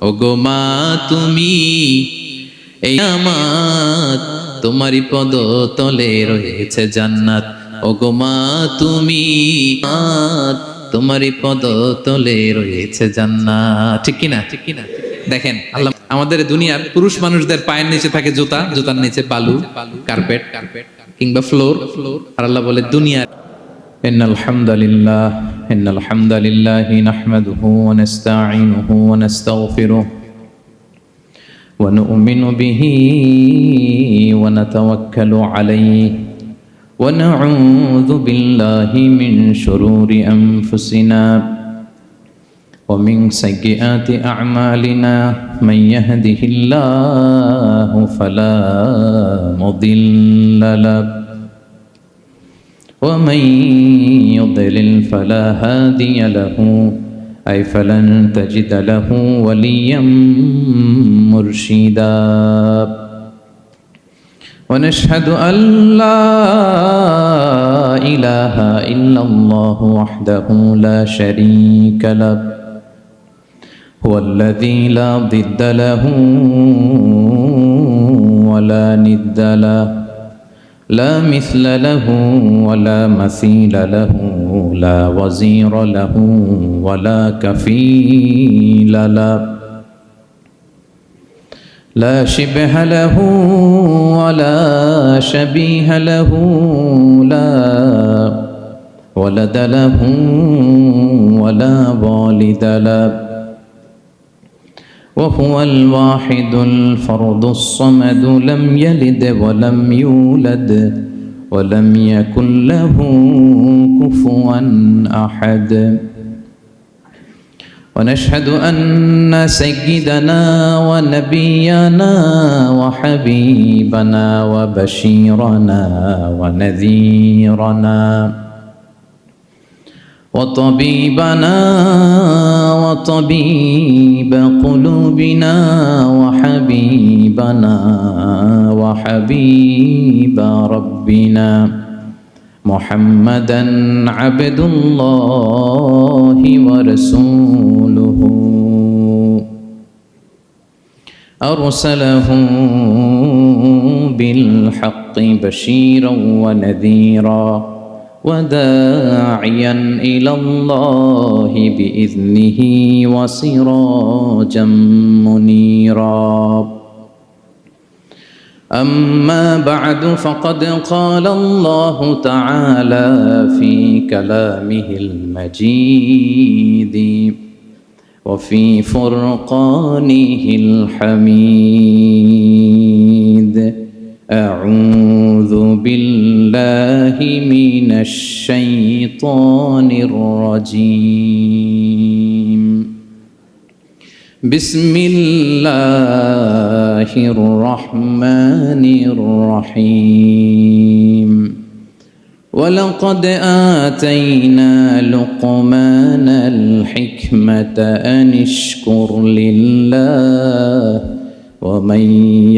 ওগো মা তুমি এই আমার, তোমারই পদ তলে রয়েছে জান্নাত। ওগো মা তুমি তোমারই পদ তলে রয়েছে জান্নাত। ঠিক কিনা? ঠিক কিনা? দেখেন আল্লাহ আমাদের দুনিয়ার পুরুষ মানুষদের পায়ের নিচে থাকে জুতা, জুতার নিচে বালু, কার্পেট কিংবা ফ্লোর। আর আল্লাহ বলে দুনিয়ার ইন্নাল হামদালিল্লাহি নাহমাদুহু ওয়া নাস্তাঈনুহু ওয়া নাস্তাগফিরুহু ওয়া নু'মিনু বিহি ওয়া নাতাওয়াক্কালু আলাইহি ওয়া নাউযু বিল্লাহি মিন শুরুরি আনফুসিনা ومن سيئات أعمالنا من يهده الله فلا مضل له ومن يضلل فلا هادي له أي فلن تجد له وليا مرشدا ونشهد أن لا إله إلا الله وحده لا شريك له هو الذي لا ضد له ولا ند له لا مثل له ولا مثيل له لا وزير له ولا كفيل له لا شبه له ولا شبيه له لا ولد له ولا والد له وهو الواحد الفرد الصمد لم يلد ولم يولد ولم يكن له كفوا أحد ونشهد أن سيدنا ونبينا وحبيبنا وبشيرنا ونذيرنا وطبيبنا وطبيب قلوبنا وحبيبنا وحبيب ربنا محمدا عبد الله ورسوله أرسله بالحق بشيرا ونذيرا وداعيا إلى الله بإذنه وسراجا منيرا أما بعد فقد قال الله تعالى في كلامه المجيد وفي فرقانه الحميد أعوذ بالله من الشيطان الرجيم بسم الله الرحمن الرحيم ولقد آتينا لقمان الحكمة أن اشكر لله ومن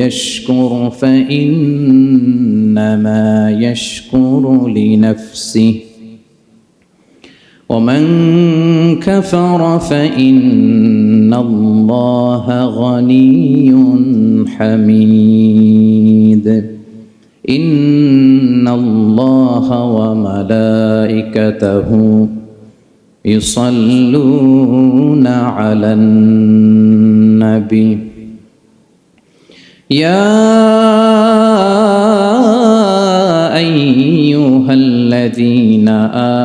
يشكر فإنما يشكر لنفسه ومن كفر فإن الله غني حميد إن الله وملائكته يصلون على النبي يا أيها الذين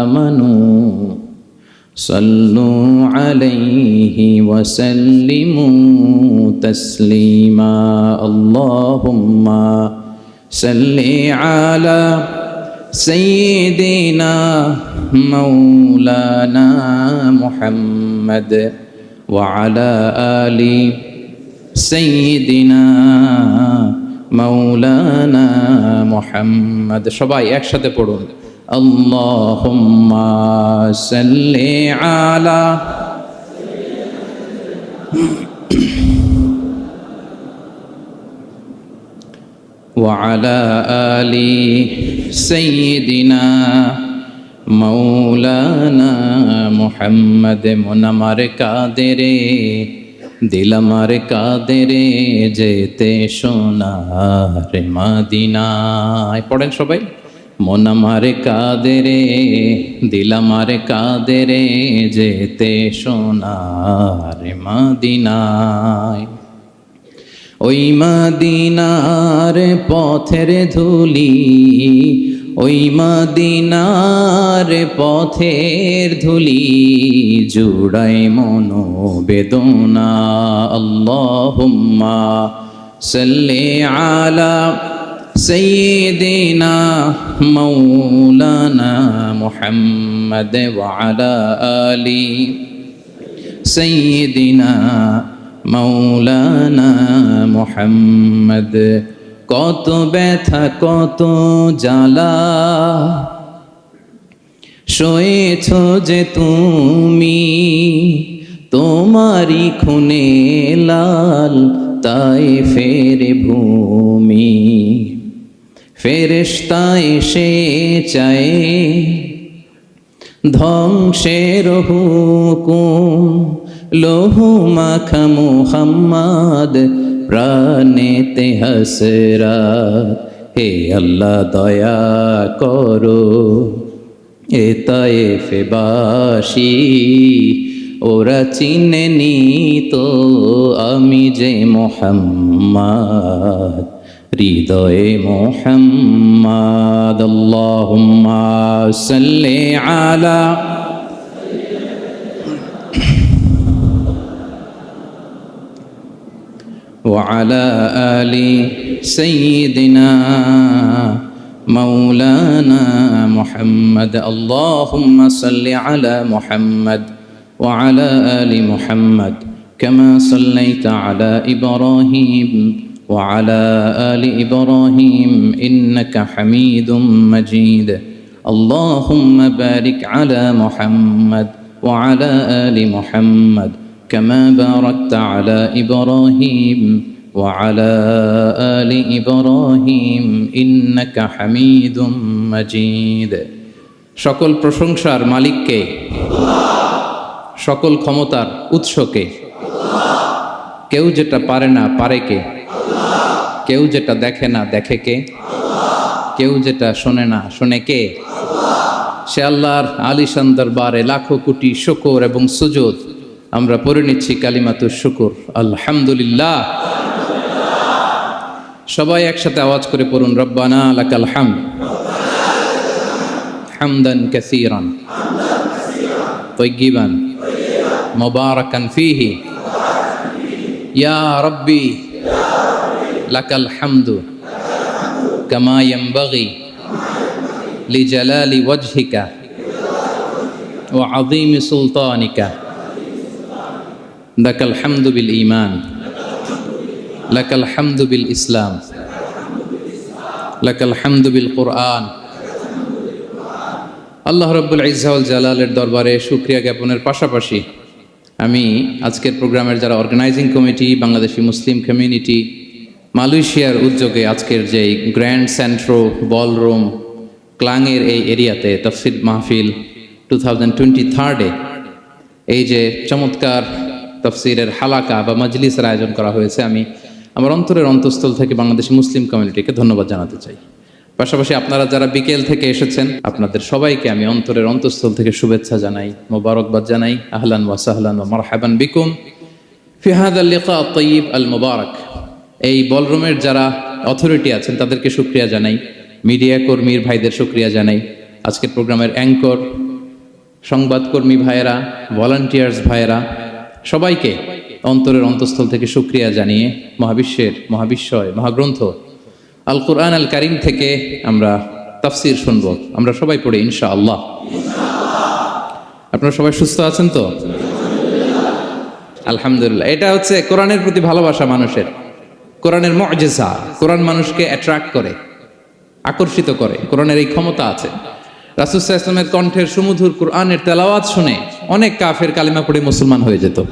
آمنوا صلوا عليه وسلموا تسليما اللهم صل على سيدنا مولانا محمد وعلى آل سيدنا مولانا محمد সবাই একসাথে পড়ুন اللهم صل على وعلى آل سيدنا مولانا محمد منمر কাদেরে দিল আমার কাঁদে রে যেতে সোনার মদিনায়। পড়েন সবাই। মন আমার কাঁদে রে, দিল আমার কাঁদে রে যেতে সোনার মদিনায়। ওই মদিনার পথের ধুলি, ওই মদিনার পথের ধুলি জুড়াই মনো বেদনা। আল্লাহুম্মা সাল্লি আলা সাইয়্যিদিনা মাওলানা মুহাম্মদ ওয়া আলা আলি সাইয়্যিদিনা মাওলানা মুহাম্মদ। কত ব্যথা কত জ্বালা সয়েছ যে তুমি, তোমারি খুনে লাল তায়েফের ভূমি। ফেরেশতা এসে চায় ধ্বংসের হুকুম, লৌহ মাখা মুহাম্মদ প্রাণেতে হাসরাত। হে আল্লাহ দয়া করো, এ তায়েফবাসী ওরা চিনেনি তো আমি যে মুহাম্মদ, হৃদয়ে মুহাম্মদ। আল্লাহুম্মা সাল্লি আলা وعلى آل سيدنا مولانا محمد. اللهم صل على محمد وعلى آل محمد كما صليت على إبراهيم وعلى آل إبراهيم إنك حميد مجيد. اللهم بارك على محمد وعلى آل محمد كما باركت على إبراهيم وعلى آل إبراهيم إنك حميد مجيد. সকল প্রশংসার মালিককে, সকল ক্ষমতার উৎসকে। কেউ যেটা পারে না পারে কে? কেউ যেটা দেখে না দেখে কে? কেউ যেটা শোনে না শোনে কে? সে আল্লাহর আলিশান দরবারে লাখো কোটি শুকর এবং সুজুদ আমরা পড়ে নিচ্ছি কালিমাতুশ শুকর, আলহামদুলিল্লাহ। সবাই একসাথে আওয়াজ করে পড়ুন, রব্বানা লাকাল হামদ হামদান কাসীরান তাইয়িবান মুবারাকান ফীহি ইয়া রাব্বি লাকাল হামদু কামা ইয়ানবাগি লিজালালি ওয়াজহিকা ওয়া আযীমি সুলতানিকা। লাকাল হামদু বিল ঈমান, লাকাল হামদু বিল ইসলাম, লাকাল হামদু বিল কুরআন। আল্লাহ রাব্বুল ইজ্জা ওয়াল জালালের দরবারে শুকরিয়া জ্ঞাপনের পাশাপাশি আমি আজকের প্রোগ্রামের যারা organising committee, Bangladeshi Muslim community, মালয়েশিয়ার উদ্যোগে আজকের যে গ্র্যান্ড সেন্ট্রো বলরুম ক্লাংয়ের এই এরিয়াতে তাফসীর মাহফিল 2023 এই যে চমৎকার তাফসীরের হালাকা বা মজলিসের আয়োজন করা হয়েছে, আমি আমার অন্তরের অন্তঃস্থল থেকে বাংলাদেশি মুসলিম কমিউনিটিকে ধন্যবাদ জানাতে চাই। পাশাপাশি আপনারা যারা বিকেল থেকে এসেছেন আপনাদের সবাইকে আমি অন্তরের অন্তঃস্থল থেকে শুভেচ্ছা জানাই, মোবারকবাদ জানাই। আহলান ওয়া সাহলান ওয়া মারহাবান বিকুম ফি হাযাল লিকা আত-তাইয়িব আল মুবারক। এই বলরুমের যারা অথরিটি আছেন তাদেরকে শুকরিয়া জানাই, মিডিয়া কর্মীর ভাইদের শুকরিয়া জানাই, আজকের প্রোগ্রামের অ্যাঙ্কর, সংবাদকর্মী ভাইয়েরা, ভলান্টিয়ার্স ভাইয়েরা, সবাইকে অন্তরের অন্তঃস্থল থেকে শুকরিয়া জানিয়ে মহাবিশ্বয় মহাগ্রন্থ আল কুরআন আল কারীম থেকে আমরা তাফসীর শুনবো। আমরা সবাই পড়ি ইনশাআল্লাহ। আপনারা সবাই সুস্থ আছেন তো? আলহামদুলিল্লাহ। এটা হচ্ছে কোরআনের প্রতি ভালোবাসা মানুষের, কোরআনের মুআজিজা। কোরআন মানুষকে অ্যাট্রাক্ট করে, আকর্ষিত করে। কোরআনের এই ক্ষমতা আছে। রাসূল সাল্লাল্লাহু আলাইহি ওয়াসাল্লামের কণ্ঠের সুমধুর কোরআনের তেলাওয়াত শুনে অনেক কাফের কালিমা পড়ে মুসলমান হয়ে যেত।